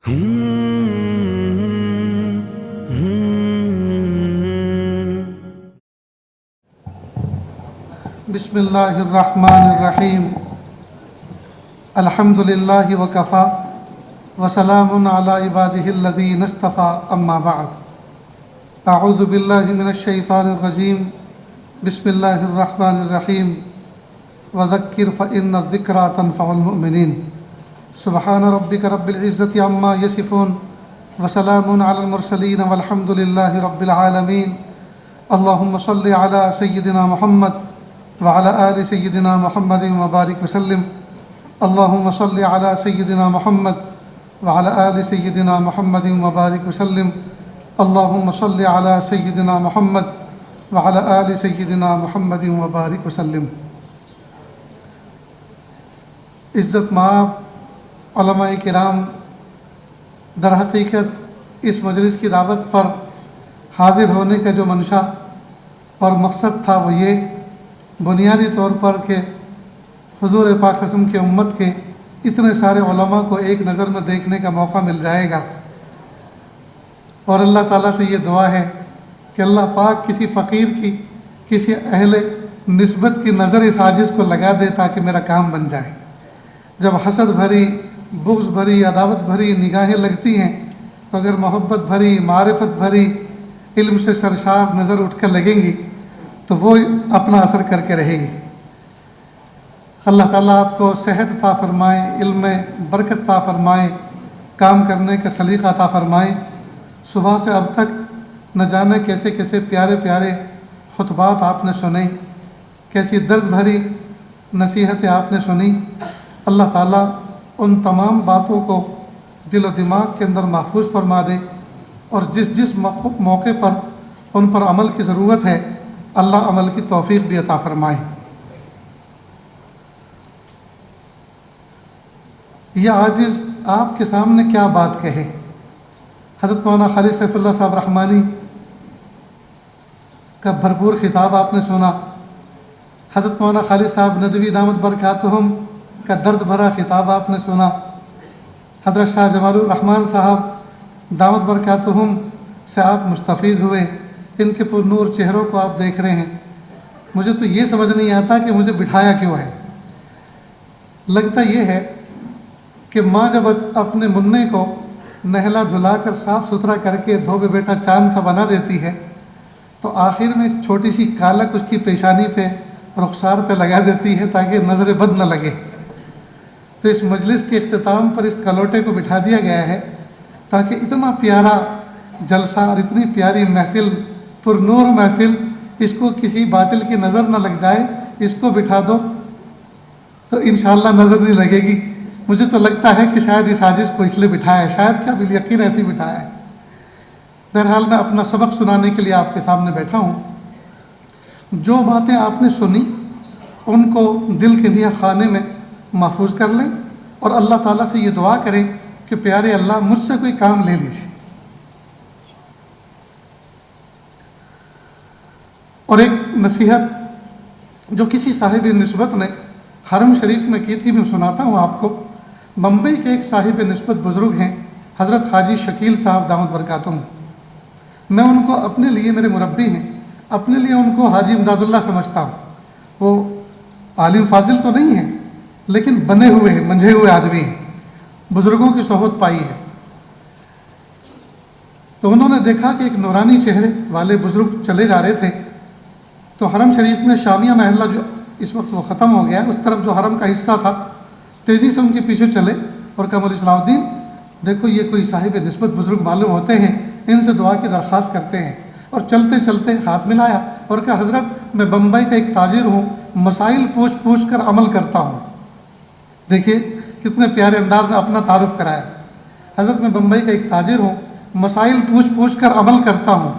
بسم اللہ الرحمن الرحیم الحمد للہ وکفا وسلام علی عبادہ الذین اصطفیٰ اما بعد اعوذ باللہ من الشیطان الرجیم بسم اللہ الرحمن الرحیم وذکر فإن الذکریٰ تنفع المؤمنین سبحان ربک رب العزۃ عما یصفون وسلام علی المرسلین والحمد للہ رب العالمین اللہم صل علی سیدنا محمد وعلى آل سيدنا محمد وبارك وسلم اللهم صل على سيدنا محمد وعلى آل سيدنا محمد وبارك وسلم اللهم صل على سيدنا محمد وعلى آل سيدنا محمد وبارك وسلم. عزت مآب علماء کرام، در حقیقت اس مجلس کی دعوت پر حاضر ہونے کا جو منشا اور مقصد تھا وہ یہ بنیادی طور پر کہ حضور پاک صلی اللہ علیہ وسلم کی امت کے اتنے سارے علماء کو ایک نظر میں دیکھنے کا موقع مل جائے گا، اور اللہ تعالیٰ سے یہ دعا ہے کہ اللہ پاک کسی فقیر کی، کسی اہل نسبت کی نظر اس عاجز کو لگا دے تاکہ میرا کام بن جائے. جب حسد بھری، بغض بھری، عداوت بھری نگاہیں لگتی ہیں تو اگر محبت بھری، معرفت بھری، علم سے سرشار نظر اٹھ کر لگیں گی تو وہ اپنا اثر کر کے رہے گی. اللہ تعالیٰ آپ کو صحت عطا فرمائے، علم میں برکت عطا فرمائے، کام کرنے کا سلیقہ عطا فرمائے. صبح سے اب تک نہ جانے کیسے کیسے پیارے پیارے خطبات آپ نے سنے، کیسی درد بھری نصیحتیں آپ نے سنی. اللہ تعالیٰ ان تمام باتوں کو دل و دماغ کے اندر محفوظ فرما دے، اور جس جس موقع پر ان پر عمل کی ضرورت ہے اللہ عمل کی توفیق بھی عطا فرمائے. یہ عاجز آپ کے سامنے کیا بات کہے. حضرت مولانا خالد سیف اللہ صاحب رحمانی کا بھرپور خطاب آپ نے سنا. حضرت مولانا خالد صاحب ندوی دامت برکاتہم کا درد بھرا خطاب آپ نے سنا. حضرت شاہ جمال الرحمن صاحب دامت برکاتہم سے آپ مستفیض ہوئے. ان کے پر نور چہروں کو آپ دیکھ رہے ہیں. مجھے تو یہ سمجھ نہیں آتا کہ مجھے بٹھایا کیوں ہے. لگتا یہ ہے کہ ماں جب اپنے منع کو نہلا دھلا کر صاف ستھرا کر کے دھو بے بیٹا چاند سا بنا دیتی ہے تو آخر میں ایک چھوٹی سی کالک اس کی پیشانی پہ، رخسار پہ لگا دیتی ہے تاکہ نظر بد نہ لگے. تو اس مجلس کے اختتام پر اس کلوٹے کو بٹھا دیا گیا ہے تاکہ اتنا پیارا جلسہ اور اتنی پیاری محفل، پر نور محفل، اس کو کسی باطل کی نظر نہ لگ جائے. اس کو بٹھا دو تو انشاءاللہ نظر نہیں لگے گی. مجھے تو لگتا ہے کہ شاید اس عاجز کو اس لیے بٹھایا ہے، شاید کیا بالیقین ایسے بٹھایا ہے. بہرحال میں اپنا سبق سنانے کے لیے آپ کے سامنے بیٹھا ہوں. جو باتیں آپ نے سنی ان کو دل کے لیے خانے میں محفوظ کر لیں اور اللہ تعالیٰ سے یہ دعا کریں کہ پیارے اللہ مجھ سے کوئی کام لے لیجیے. اور ایک نصیحت جو کسی صاحب نسبت نے حرم شریف میں کی تھی میں سناتا ہوں آپ کو. بمبئی کے ایک صاحب نسبت بزرگ ہیں حضرت حاجی شکیل صاحب دامت برکاتہم. میں ان کو اپنے لیے، میرے مربی ہیں، اپنے لیے ان کو حاجی امداد اللہ سمجھتا ہوں. وہ عالم فاضل تو نہیں ہیں لیکن بنے ہوئے ہیں، منجھے ہوئے آدمی ہیں، بزرگوں کی صحبت پائی ہے. تو انہوں نے دیکھا کہ ایک نورانی چہرے والے بزرگ چلے جا رہے تھے. تو حرم شریف میں شامیہ محلہ جو اس وقت وہ ختم ہو گیا، اس طرف جو حرم کا حصہ تھا، تیزی سے ان کے پیچھے چلے اور کہا مولوی صلاح الدین دیکھو یہ کوئی صاحب نسبت بزرگ معلوم ہوتے ہیں، ان سے دعا کی درخواست کرتے ہیں. اور چلتے چلتے ہاتھ ملایا اور کہا حضرت میں بمبئی کا ایک تاجر ہوں، مسائل پوچھ پوچھ کر عمل کرتا ہوں. دیکھیے کتنے پیارے انداز میں اپنا تعارف کرایا. حضرت میں بمبئی کا ایک تاجر ہوں، مسائل پوچھ پوچھ کر عمل کرتا ہوں،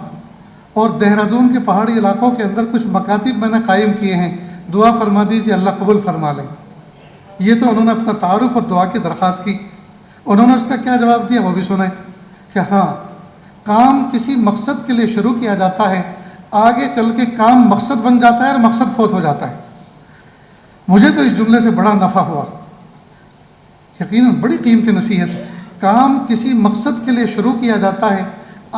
اور دہرادون کے پہاڑی علاقوں کے اندر کچھ مکاتب میں نے قائم کیے ہیں، دعا فرما دیجیے اللہ قبول فرما لے. یہ تو انہوں نے اپنا تعارف اور دعا کی درخواست کی. انہوں نے اس کا کیا جواب دیا وہ بھی سنیں کہ ہاں، کام کسی مقصد کے لیے شروع کیا جاتا ہے، آگے چل کے کام مقصد بن جاتا ہے اور مقصد فوت ہو جاتا ہے. مجھے تو اس جملے سے بڑا نفع ہوا. یقیناً بڑی قیمتی نصیحت ہے. کام کسی مقصد کے لیے شروع کیا جاتا ہے،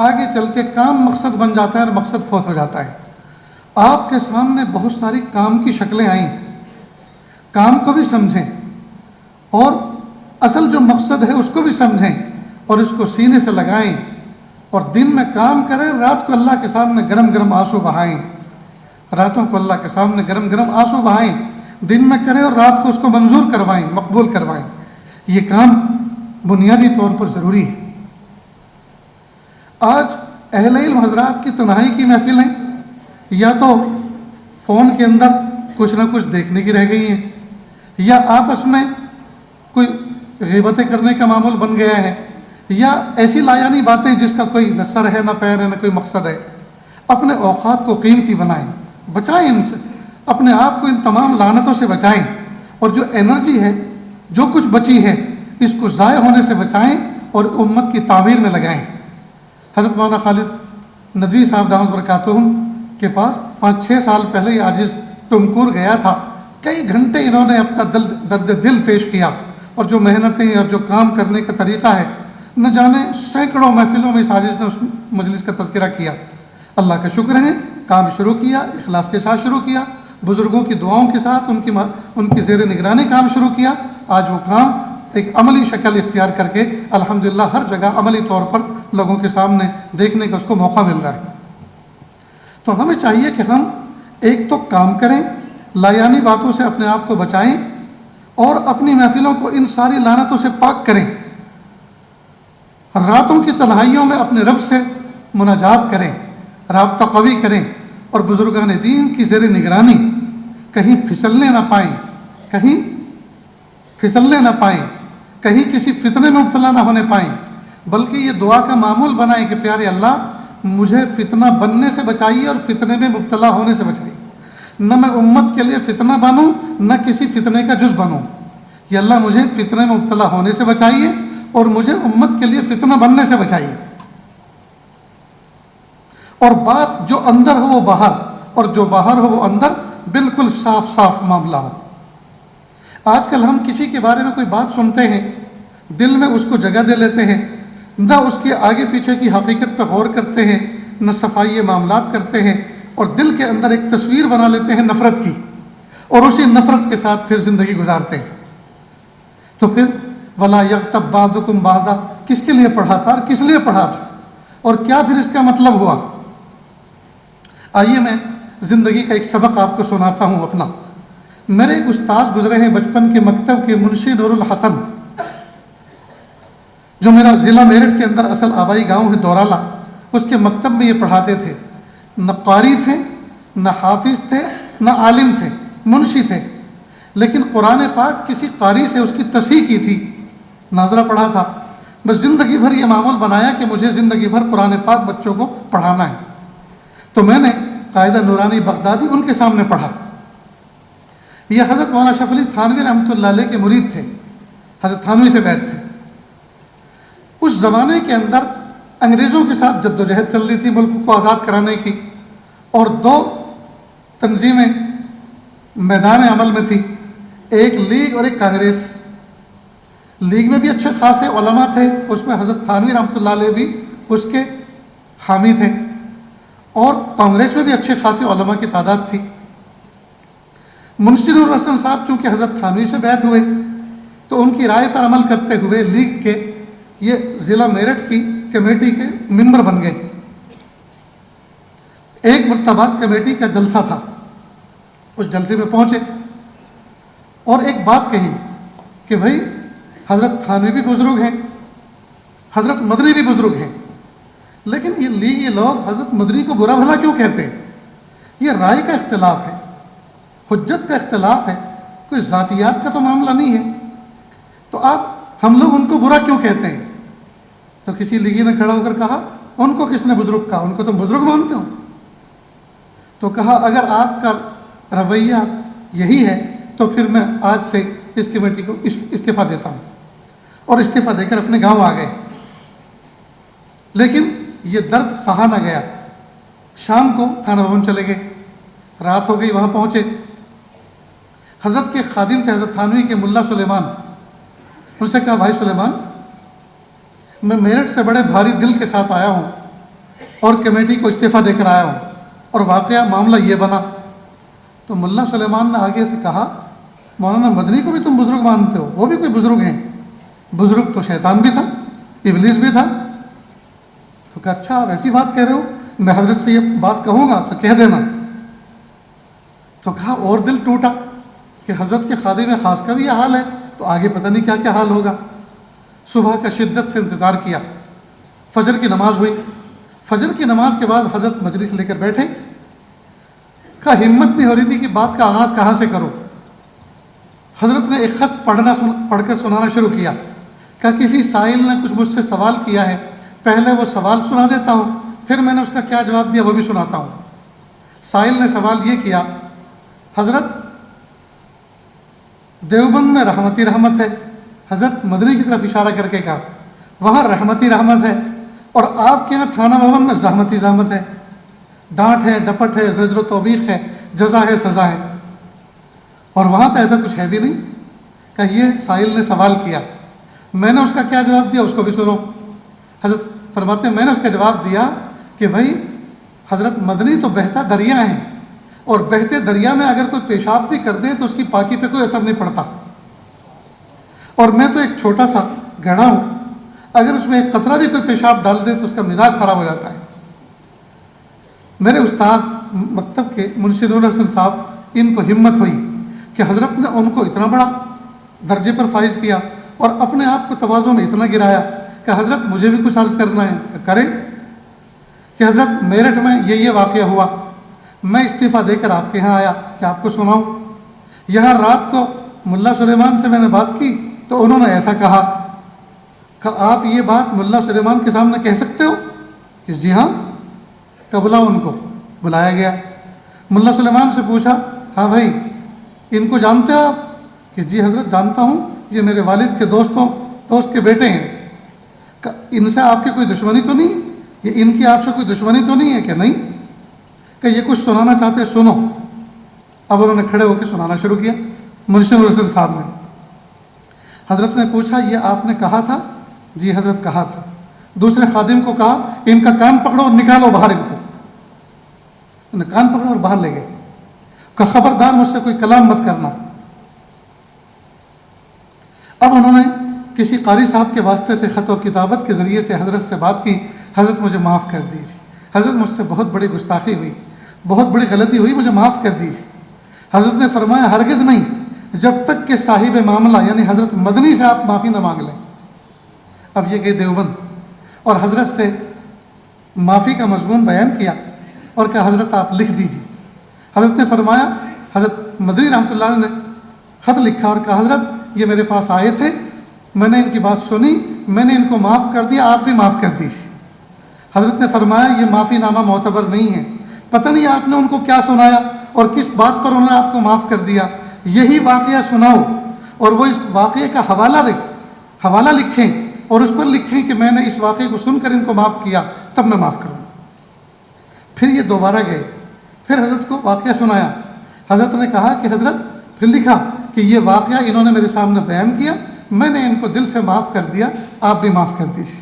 آگے چل کے کام مقصد بن جاتا ہے اور مقصد فوت ہو جاتا ہے۔ آپ کے سامنے بہت ساری کام کی شکلیں آئیں، کام کو بھی سمجھیں اور اصل جو مقصد ہے اس کو بھی سمجھیں اور اس کو سینے سے لگائیں، اور دن میں کام کریں، رات کو اللہ کے سامنے گرم گرم آنسو بہائیں، راتوں کو اللہ کے سامنے گرم گرم آنسو بہائیں، دن میں کریں اور رات کو اس کو منظور کروائیں، مقبول کروائیں۔ یہ کام بنیادی طور پر ضروری ہے۔ آج اہل علم حضرات کی تنہائی کی محفلیں یا تو فون کے اندر کچھ نہ کچھ دیکھنے کی رہ گئی ہیں، یا آپس میں کوئی غیبتیں کرنے کا معمول بن گیا ہے، یا ایسی لایانی باتیں جس کا کوئی نہ سر ہے نہ پیر ہے نہ کوئی مقصد ہے۔ اپنے اوقات کو قیمتی بنائیں، بچائیں ان سے، اپنے آپ کو ان تمام لعنتوں سے بچائیں، اور جو انرجی ہے، جو کچھ بچی ہے، اس کو ضائع ہونے سے بچائیں اور امت کی تعمیر میں لگائیں۔ حضرت مولانا خالد ندوی صاحب دامت برکاتہم کے پاس 5-6 سال پہلے یہ عاجز ٹمکور گیا تھا، کئی گھنٹے انہوں نے اپنا درد دل پیش کیا، اور جو محنتیں اور جو کام کرنے کا طریقہ ہے، نہ جانے سینکڑوں محفلوں میں اس عاجز نے اس مجلس کا تذکرہ کیا۔ اللہ کا شکر ہے، کام شروع کیا، اخلاص کے ساتھ شروع کیا، بزرگوں کی دعاؤں کے ساتھ ان کی زیر نگرانی کام شروع کیا۔ آج وہ کام ایک عملی شکل اختیار کر کے الحمدللہ ہر جگہ عملی طور پر لوگوں کے سامنے دیکھنے کا اس کو موقع مل رہا ہے۔ تو ہمیں چاہیے کہ ہم ایک تو کام کریں، لایانی باتوں سے اپنے آپ کو بچائیں، اور اپنی محفلوں کو ان ساری لعنتوں سے پاک کریں، راتوں کی تنہائیوں میں اپنے رب سے مناجات کریں، رابطہ قوی کریں، اور بزرگان دین کی زیر نگرانی کہیں پھسلنے نہ پائیں، کہیں کسی فتنے میں مبتلا نہ ہونے پائیں، بلکہ یہ دعا کا معمول بنائیں کہ پیارے اللہ مجھے فتنہ بننے سے بچائیے اور فتنے میں مبتلا ہونے سے بچائیے، نہ میں امت کے لیے فتنہ بنوں نہ کسی فتنے کا جز بنوں۔ یہ اللہ مجھے فتنے میں مبتلا ہونے سے بچائیے اور مجھے امت کے لیے فتنہ بننے سے بچائیے، اور بات جو اندر ہو وہ باہر اور جو باہر ہو وہ اندر، بالکل صاف صاف معاملہ ہو۔ آج کل ہم کسی کے بارے میں کوئی بات سنتے ہیں، دل میں اس کو جگہ دے لیتے ہیں، نہ اس کے آگے پیچھے کی حقیقت پہ غور کرتے ہیں، نہ صفائی معاملات کرتے ہیں، اور دل کے اندر ایک تصویر بنا لیتے ہیں نفرت کی، اور اسی نفرت کے ساتھ پھر زندگی گزارتے ہیں۔ تو پھر وَلَا يَغْتَبْ بَعْضُكُمْ بَعْضًا کس کے لیے پڑھا تھا اور کس لیے پڑھا تھا، اور کیا پھر اس کا مطلب ہوا؟ آئیے میں زندگی کا ایک سبق آپ کو سناتا ہوں اپنا۔ میرے ایک استاد گزرے ہیں بچپن کے مکتب کے، منشی نور الحسن، جو میرا ضلع میرٹھ کے اندر اصل آبائی گاؤں ہے دورالہ، اس کے مکتب میں یہ پڑھاتے تھے۔ نہ قاری تھے، نہ حافظ تھے، نہ عالم تھے، منشی تھے، لیکن قرآن پاک کسی قاری سے اس کی تصحیح کی تھی، ناظرہ پڑھا تھا۔ بس زندگی بھر یہ معمول بنایا کہ مجھے زندگی بھر قرآن پاک بچوں کو پڑھانا ہے۔ تو میں نے قائدہ نورانی بغدادی ان کے سامنے پڑھا۔ یہ حضرت مولانا شرف علی تھانوی رحمۃ اللہ علیہ کے مرید تھے، حضرت تھانوی سے بیعت تھے۔ اس زمانے کے اندر انگریزوں کے ساتھ جد و جہد چل رہی تھی ملک کو آزاد کرانے کی، اور 2 تنظیمیں میدان عمل میں تھی، ایک لیگ اور ایک کانگریس۔ لیگ میں بھی اچھے خاصے علماء تھے، اس میں حضرت تھانوی رحمۃ اللہ علیہ بھی اس کے حامی تھے، اور کانگریس میں بھی اچھے خاصے علماء کی تعداد تھی۔ منشی نور الحسن صاحب چونکہ حضرت تھانوی سے بیعت ہوئے، تو ان کی رائے پر عمل کرتے ہوئے لیگ کے یہ ضلع میرٹھ کی کمیٹی کے ممبر بن گئے۔ ایک مرتبہ کمیٹی کا جلسہ تھا، اس جلسے میں پہنچے اور ایک بات کہی کہ بھائی حضرت تھانوی بھی بزرگ ہیں، حضرت مدنی بھی بزرگ ہیں، لیکن یہ لیگی لوگ حضرت مدنی کو برا بھلا کیوں کہتے ہیں؟ یہ رائے کا اختلاف ہے، حجت کا اختلاف ہے، کوئی ذاتیات کا تو معاملہ نہیں ہے، تو آپ ہم لوگ ان کو برا کیوں کہتے ہیں؟ تو کسی لیگی نے کھڑا ہو کر کہا، ان کو کس نے بزرگ کہا؟ ان کو تم بزرگ مانتے ہو؟ تو کہا اگر آپ کا رویہ یہی ہے تو پھر میں آج سے اس کمیٹی کو استعفیٰ دیتا ہوں، اور استعفیٰ دے کر اپنے گاؤں آ گئے۔ لیکن یہ درد سہا نہ گیا، شام کو تھانہ بھون چلے گئے، رات ہو گئی، وہاں پہنچے، حضرت کے خادم تھے حضرت تھانوی کے ملا سلیمان، ان سے کہا بھائی سلیمان میں میرٹھ سے بڑے بھاری دل کے ساتھ آیا ہوں اور کمیٹی کو استعفیٰ دے کر آیا ہوں، اور واقعہ معاملہ یہ بنا۔ تو ملا سلیمان نے آگے سے کہا مولانا مدنی کو بھی تم بزرگ مانتے ہو؟ وہ بھی کوئی بزرگ ہیں؟ بزرگ تو شیطان بھی تھا، ابلیس بھی تھا۔ تو کہا اچھا آپ ایسی بات کہہ رہے ہو، میں حضرت سے یہ بات کہوں گا تو کہہ دینا۔ تو کہا اور دل ٹوٹا کہ حضرت کے خادم خاص کا بھی یہ حال ہے تو آگے پتہ نہیں کیا کیا حال ہوگا۔ صبح کا شدت سے انتظار کیا، فجر کی نماز ہوئی، فجر کی نماز کے بعد حضرت مجلس لے کر بیٹھے۔ کہا ہمت نہیں ہو رہی تھی کہ بات کا آغاز کہاں سے کرو۔ حضرت نے ایک خط پڑھ کر سنانا شروع کیا۔ کہا کسی سائل نے کچھ مجھ سے سوال کیا ہے، پہلے وہ سوال سنا دیتا ہوں، پھر میں نے اس کا کیا جواب دیا وہ بھی سناتا ہوں۔ سائل نے سوال یہ کیا، حضرت دیوبند میں رحمتی رحمت ہے، حضرت مدنی کی طرف اشارہ کر کے کہا وہاں رحمتی رحمت ہے، اور آپ کے یہاں تھانہ بھون میں زحمتی زحمت ہے، ڈانٹ ہے، ڈپٹ ہے، زجر و توبیخ ہے، جزا ہے، سزا ہے، اور وہاں تو ایسا کچھ ہے بھی نہیں۔ کہ یہ سائل نے سوال کیا، میں نے اس کا کیا جواب دیا اس کو بھی سنو۔ حضرت فرماتے ہیں میں نے اس کا جواب دیا کہ بھائی حضرت مدنی تو بہتا دریا ہیں، اور بہتے دریا میں اگر کوئی پیشاب بھی کر دے تو اس کی پاکی پہ کوئی اثر نہیں پڑتا، اور میں تو ایک چھوٹا سا گھڑا ہوں، اگر اس میں ایک قطرہ بھی کوئی پیشاب ڈال دے تو اس کا مزاج خراب ہو جاتا ہے۔ میرے استاد مکتب کے منشی نور حسن صاحب، ان کو ہمت ہوئی کہ حضرت نے ان کو اتنا بڑا درجے پر فائز کیا اور اپنے آپ کو تواضع میں اتنا گرایا کہ حضرت مجھے بھی کچھ عرض کرنا ہے، کریں کہ حضرت میرٹھ میں یہ واقعہ ہوا، میں استعفیٰ دے کر آپ کے یہاں آیا کہ آپ کو سناؤں۔ یہاں رات کو ملا سلیمان سے میں نے بات کی تو انہوں نے ایسا کہا کہ آپ یہ بات ملا سلیمان کے سامنے کہہ سکتے ہو؟ کہ جی ہاں۔ کہ بلاؤ ان کو۔ بلایا گیا، ملا سلیمان سے پوچھا ہاں بھائی ان کو جانتے ہو آپ؟ کہ جی حضرت جانتا ہوں، یہ میرے والد کے دوست کے بیٹے ہیں۔ کہ ان سے آپ کی کوئی دشمنی تو نہیں؟ یہ ان کی آپ سے کوئی دشمنی تو نہیں ہے؟ کہ نہیں۔ کہ یہ کچھ سنانا چاہتے سنو۔ اب انہوں نے کھڑے ہو کے سنانا شروع کیا۔ منشی نور حسن صاحب نے، حضرت نے پوچھا یہ آپ نے کہا تھا؟ جی حضرت کہا تھا۔ دوسرے خادم کو کہا ان کا کان پکڑو اور نکالو باہر ان کو۔ انہیں کان پکڑا اور باہر لے گئے کہ خبردار مجھ سے کوئی کلام مت کرنا۔ اب انہوں نے کسی قاری صاحب کے واسطے سے خط و کتابت کے ذریعے سے حضرت سے بات کی، حضرت مجھے معاف کر دیجیے، حضرت مجھ سے بہت بڑی گستاخی ہوئی، بہت بڑی غلطی ہوئی، مجھے معاف کر دیجیے۔ حضرت نے فرمایا ہرگز نہیں، جب تک کہ صاحب معاملہ یعنی حضرت مدنی سے آپ معافی نہ مانگ لیں۔ اب یہ گئے دیوبند اور حضرت سے معافی کا مضمون بیان کیا اور کہا حضرت آپ لکھ دیجیے۔ حضرت نے فرمایا، حضرت مدنی رحمۃ اللہ علیہ نے خط لکھا اور کہا حضرت یہ میرے پاس آئے تھے، میں نے ان کی بات سنی، میں نے ان کو معاف کر دیا، آپ بھی معاف کر دیجیے۔ حضرت نے فرمایا یہ معافی نامہ معتبر نہیں ہے، پتہ نہیں آپ نے ان کو کیا سنایا اور کس بات پر انہوں نے آپ کو معاف کر دیا، یہی واقعہ سناؤ اور وہ اس واقعے کا حوالہ لکھیں اور اس پر لکھیں کہ میں نے اس واقعے کو سن کر ان کو معاف کیا، تب میں معاف کروں۔ پھر یہ دوبارہ گئے، پھر حضرت کو واقعہ سنایا۔ حضرت نے کہا کہ حضرت پھر لکھا کہ یہ واقعہ انہوں نے میرے سامنے بیان کیا، میں نے ان کو دل سے معاف کر دیا، آپ بھی معاف کر دیجیے۔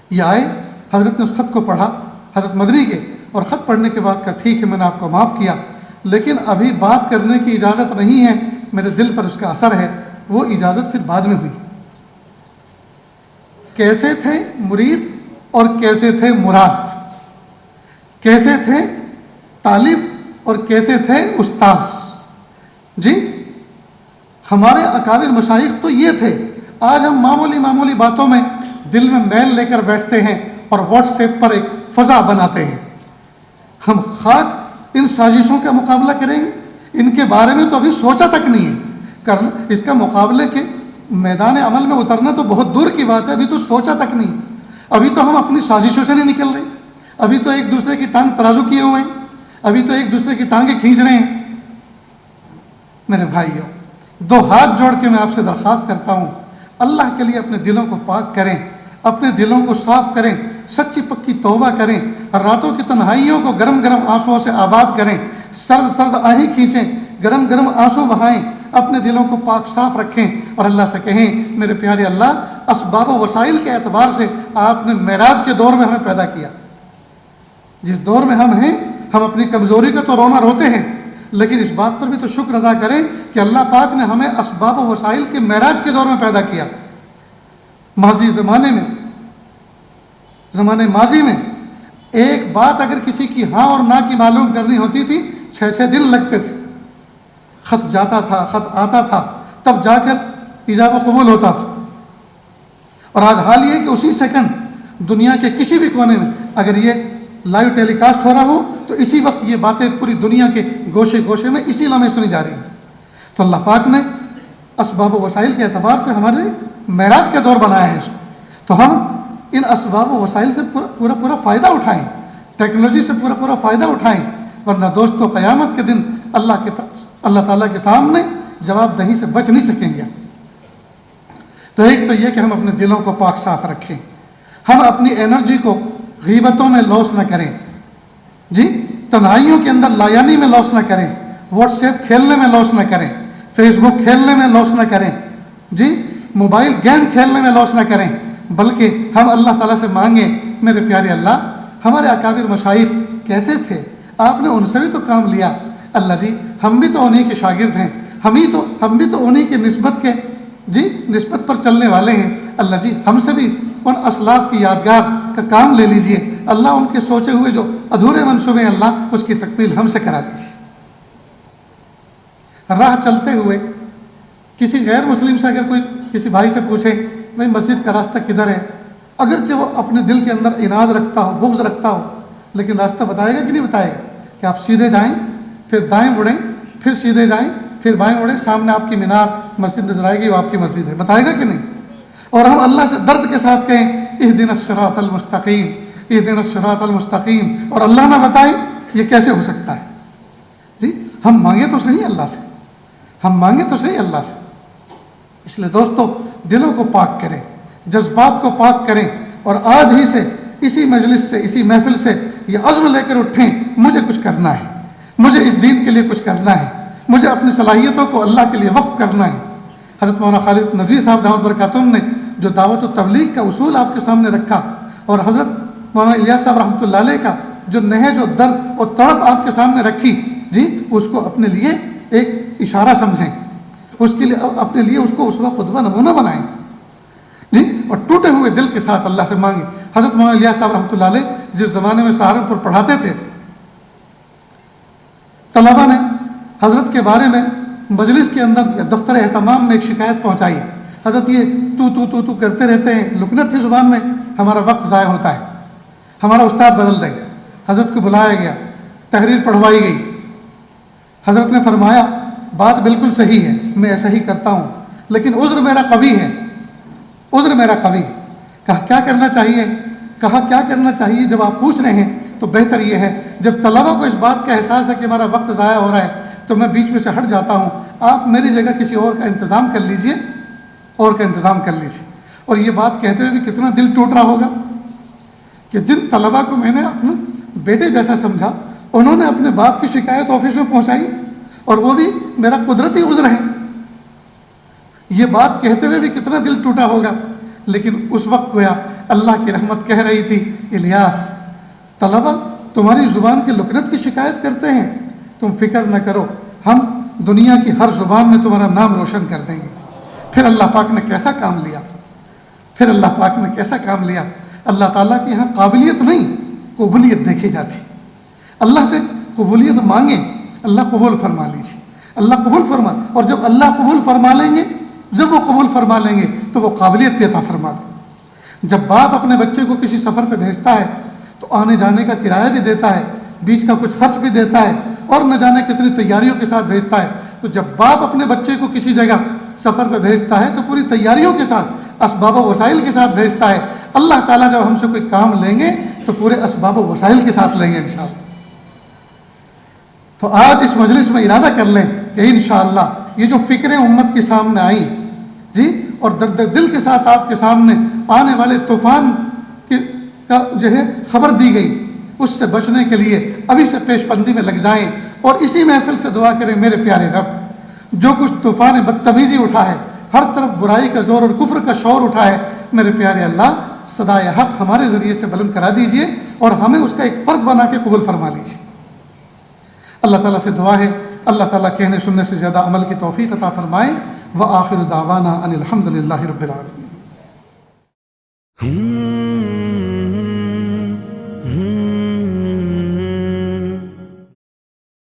یہ آئے، حضرت نے اس خط کو پڑھا، حضرت مدنی کے، اور خط پڑھنے کے بعد کہا ٹھیک ہے میں نے آپ کو معاف کیا، لیکن ابھی بات کرنے کی اجازت نہیں ہے، میرے دل پر اس کا اثر ہے۔ وہ اجازت پھر بعد میں ہوئی۔ کیسے تھے مرید اور کیسے تھے مراد، کیسے تھے طالب اور کیسے تھے استاذ؟ جی ہمارے اکابر مشائخ تو یہ تھے۔ آج ہم معمولی باتوں میں دل میں میل لے کر بیٹھتے ہیں اور واٹس ایپ پر ایک فضا بناتے ہیں۔ ہم خاک ان سازشوں کا مقابلہ کریں گے؟ ان کے بارے میں تو ابھی سوچا تک نہیں ہے کرنا، اس کا مقابلے کے میدان عمل میں اترنا تو بہت دور کی بات ہے، ابھی تو سوچا تک نہیں۔ ابھی تو ہم اپنی سازشوں سے نہیں نکل رہے، ابھی تو ایک دوسرے کی ٹانگ ترازو کیے ہوئے ہیں، ابھی تو ایک دوسرے کی ٹانگیں کھینچ رہے ہیں۔ میرے بھائیوں، دو ہاتھ جوڑ کے میں آپ سے درخواست کرتا ہوں، اللہ کے لیے اپنے دلوں کو پاک کریں، اپنے دلوں کو صاف کریں، سچی پکی توبہ کریں، راتوں کی تنہائیوں کو گرم گرم آنسوؤں سے آباد کریں، سرد آہیں کھینچیں، گرم گرم آنسو بہائیں، اپنے دلوں کو پاک صاف رکھیں اور اللہ سے کہیں میرے پیارے اللہ اسباب و وسائل کے اعتبار سے آپ نے معراج کے دور میں ہمیں پیدا کیا. جس دور میں ہم ہیں, ہم اپنی کمزوری کا تو رونا روتے ہیں, لیکن اس بات پر بھی تو شکر ادا کریں کہ اللہ پاک نے ہمیں اسباب و وسائل کے معراج کے دور میں پیدا کیا. ماضی زمانے ماضی میں ایک بات اگر کسی کی ہاں اور نہ کی معلوم کرنی ہوتی تھی 6 دن لگتے تھے. خط جاتا تھا, خط آتا تھا, تب جا کر ایجاب و قبول ہوتا تھا. اور آج حال یہ کہ اسی سیکنڈ دنیا کے کسی بھی کونے میں اگر یہ لائیو ٹیلی کاسٹ ہو رہا ہو تو اسی وقت یہ باتیں پوری دنیا کے گوشے گوشے میں اسی لمحے سنی جا رہی ہیں. تو اللہ پاک نے اسباب و وسائل کے اعتبار سے ہمارے معراج کا دور بنایا ہے. تو ہم ان اسباب و وسائل سے پورا فائدہ اٹھائیں, ٹیکنالوجی سے پورا فائدہ اٹھائیں, ورنہ دوستو قیامت کے دن اللہ تعالیٰ کے سامنے جواب دہی سے بچ نہیں سکیں گے. تو ایک تو یہ کہ ہم اپنے دلوں کو پاک صاف رکھیں, ہم اپنی انرجی کو غیبتوں میں لاس نہ کریں, تنہائیوں کے اندر لایانی میں لاس نہ کریں, واٹس ایپ کھیلنے میں لاس نہ کریں, فیس بک کھیلنے میں لاس نہ کریں, موبائل گیم کھیلنے میں لاس نہ کریں, بلکہ ہم اللہ تعالیٰ سے مانگیں میرے پیارے اللہ ہمارے اکابر مشائخ کیسے تھے, آپ نے ان سے بھی تو کام لیا, اللہ جی ہم بھی تو انہیں کے شاگرد ہیں, ہم بھی تو انہیں کے نسبت پر چلنے والے ہیں, اللہ جی ہم سے بھی ان اسلاف کی یادگار کا کام لے لیجئے, اللہ ان کے سوچے ہوئے جو ادھورے منصوبے ہیں اللہ اس کی تکمیل ہم سے کرا دیجیے. راہ چلتے ہوئے کسی غیر مسلم سے اگر کوئی کسی بھائی سے پوچھے بھائی مسجد کا راستہ کدھر ہے, اگرچہ وہ اپنے دل کے اندر عناد رکھتا ہو, بغض رکھتا ہو, لیکن راستہ بتائے گا کہ نہیں بتائے گا کہ آپ سیدھے جائیں, پھر دائیں مڑیں, پھر سیدھے جائیں, پھر بائیں مڑیں, سامنے آپ کی مینار مسجد نظر آئے گی, وہ آپ کی مسجد ہے, بتائے گا کہ نہیں. اور ہم اللہ سے درد کے ساتھ کہیں اہدنا الصراط المستقیم, اہدنا الصراط المستقیم, اور اللہ نہ بتائے, یہ کیسے ہو سکتا ہے؟ ہم مانگے تو صحیح اللہ سے, ہم مانگے تو صحیح اللہ سے. اس لیے دوستو دلوں کو پاک کریں, جذبات کو پاک کریں, اور آج ہی سے اسی مجلس سے, اسی محفل سے یہ عزم لے کر اٹھیں مجھے کچھ کرنا ہے, مجھے اس دین کے لیے کچھ کرنا ہے, مجھے اپنی صلاحیتوں کو اللہ کے لیے وقف کرنا ہے. حضرت مولانا خالد نذوی صاحب دعوت برکاتہم نے جو دعوت و تبلیغ کا اصول آپ کے سامنے رکھا, اور حضرت مولانا الیاس صاحب رحمۃ اللہ علیہ کا جو نہج و درد اور تڑپ آپ کے سامنے رکھی, اس کو اپنے لیے ایک اشارہ سمجھیں, اس کے لیے اپنے لیے اس کو اسوہ قدوہ نمونہ بنائیں, اور ٹوٹے ہوئے دل کے ساتھ اللہ سے مانگیں. حضرت مولانا الیاس صاحب رحمۃ اللہ علیہ جس زمانے میں سہارنپور پڑھاتے تھے, طلبہ نے حضرت کے بارے میں مجلس کے اندر یا دفتر اہتمام میں ایک شکایت پہنچائی, حضرت یہ تو کرتے رہتے ہیں, لکنت کی زبان میں ہمارا وقت ضائع ہوتا ہے, ہمارا استاد بدل دیں. حضرت کو بلایا گیا, تحریر پڑھوائی گئی. حضرت نے فرمایا بات بالکل صحیح ہے, میں ایسا ہی کرتا ہوں, لیکن عذر میرا قوی ہے, عذر میرا قوی. کہا کیا کرنا چاہیے؟ کہا کیا کرنا چاہیے جب آپ پوچھ رہے ہیں تو بہتر یہ ہے جب طلبہ کو اس بات کا احساس ہے کہ ہمارا وقت ضائع ہو رہا ہے تو میں بیچ میں سے ہٹ جاتا ہوں, آپ میری جگہ کسی اور کا انتظام کر لیجئے, اور یہ بات کہتے ہوئے بھی کتنا دل ٹوٹ رہا ہوگا کہ جن طلبہ کو میں نے اپنے بیٹے جیسا سمجھا انہوں نے اپنے باپ کی شکایت آفس میں پہنچائی, اور وہ بھی میرا قدرتی عذر ہے. یہ بات کہتے ہوئے بھی کتنا دل ٹوٹا ہوگا. لیکن اس وقت گویا اللہ کی رحمت کہہ رہی تھی, الیاس طلبہ تمہاری زبان کی لکنت کی شکایت کرتے ہیں, تم فکر نہ کرو, ہم دنیا کی ہر زبان میں تمہارا نام روشن کر دیں گے. پھر اللہ پاک نے کیسا کام لیا, اللہ تعالیٰ کی یہاں قابلیت نہیں قبولیت دیکھی جاتی. اللہ سے قبولیت مانگیں, اللہ قبول فرما لیجیے, اللہ قبول فرما, اور جب اللہ قبول فرما لیں گے, جب وہ قبول فرما لیں گے تو وہ قابلیت بھی عطا فرما دیں. جب باپ اپنے بچے کو کسی سفر پہ بھیجتا ہے تو آنے جانے کا کرایہ بھی دیتا ہے, بیچ کا کچھ خرچ بھی دیتا ہے, اور نہ جانے کتنی تیاریوں کے ساتھ بھیجتا ہے. تو جب باپ اپنے بچے کو کسی جگہ سفر پہ بھیجتا ہے تو پوری تیاریوں کے ساتھ, اسباب و وسائل کے ساتھ بھیجتا ہے. اللہ تعالیٰ جب ہم سے کوئی کام لیں گے تو پورے اسباب و وسائل کے ساتھ لیں گے انشاءاللہ. تو آج اس مجلس میں ارادہ کر لیں کہ انشاءاللہ یہ جو فکریں امت کے سامنے آئیں اور درد دل کے ساتھ آپ کے سامنے آنے والے طوفان کا جو ہے خبر دی گئی, اس سے بچنے کے لیے ابھی سے پیش بندی میں لگ جائیں, اور اسی محفل سے دعا کریں میرے پیارے رب جو کچھ طوفان بدتمیزی اٹھا ہے, ہر طرف برائی کا زور اور کفر کا شور اٹھا ہے, میرے پیارے اللہ صدائے حق ہمارے ذریعے سے بلند کرا دیجئے اور ہمیں اس کا ایک فرد بنا کے قبول فرما لیجیے۔ اللہ تعالیٰ سے دعا ہے اللہ تعالیٰ کہنے سننے سے زیادہ عمل کی توفیق عطا فرمائے۔ وآخر دعوانا ان الحمد للہ رب العالمین۔